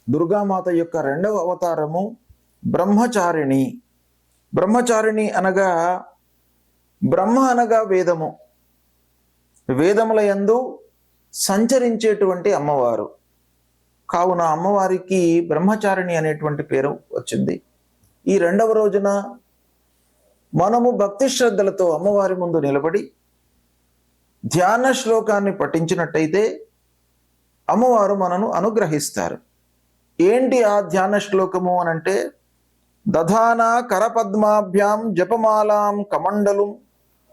దుర్గామాత యొక్క రెండవ అవతారము బ్రహ్మచారిణి. బ్రహ్మచారిణి అనగా బ్రహ్మ అనగా వేదము, వేదముల యందు సంచరించేటువంటి అమ్మవారు. కావున అమ్మవారికి బ్రహ్మచారిణి అనేటువంటి పేరు వచ్చింది. ఈ రెండవ రోజున మనము భక్తి శ్రద్ధలతో అమ్మవారి ముందు నిలబడి ధ్యాన శ్లోకాన్ని పఠించినట్టయితే అమ్మవారు మనను అనుగ్రహిస్తారు. ఏంటి ఆ ధ్యాన శ్లోకము అనంటే, దధాన కరపద్మాభ్యాం జపమాలాం కమండలం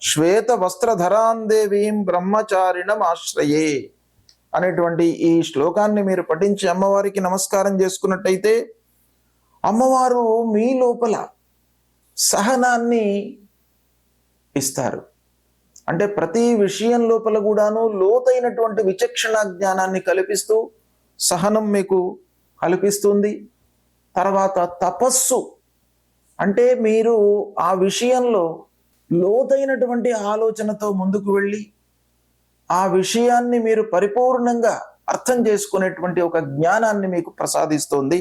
శ్వేత వస్త్రధరాం దేవీం బ్రహ్మచారిణం ఆశ్రయే అనేటువంటి ఈ శ్లోకాన్ని మీరు పఠించి అమ్మవారికి నమస్కారం చేసుకున్నట్టయితే అమ్మవారు మీ లోపల సహనాన్ని ఇస్తారు. అంటే ప్రతి విషయం లోపల కూడాను లోతైనటువంటి విచక్షణ జ్ఞానాన్ని కల్పిస్తూ సహనం మీకు కల్పిస్తుంది. తర్వాత తపస్సు, అంటే మీరు ఆ విషయంలో లోతైనటువంటి ఆలోచనతో ముందుకు వెళ్ళి ఆ విషయాన్ని మీరు పరిపూర్ణంగా అర్థం చేసుకునేటువంటి ఒక జ్ఞానాన్ని మీకు ప్రసాదిస్తుంది.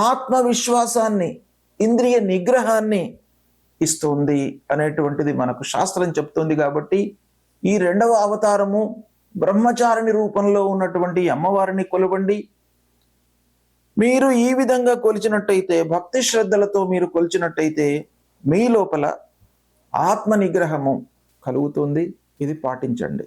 ఆత్మవిశ్వాసాన్ని, ఇంద్రియ నిగ్రహాన్ని ఇస్తుంది అనేటువంటిది మనకు శాస్త్రం చెప్తుంది. కాబట్టి ఈ రెండవ అవతారము బ్రహ్మచారిణి రూపంలో ఉన్నటువంటి అమ్మవారిని కొలవండి. మీరు ఈ విధంగా కొలిచినట్టయితే, భక్తి శ్రద్ధలతో మీరు కొలిచినట్టయితే మీ లోపల ఆత్మ నిగ్రహము కలుగుతుంది. ఇది పాటించండి.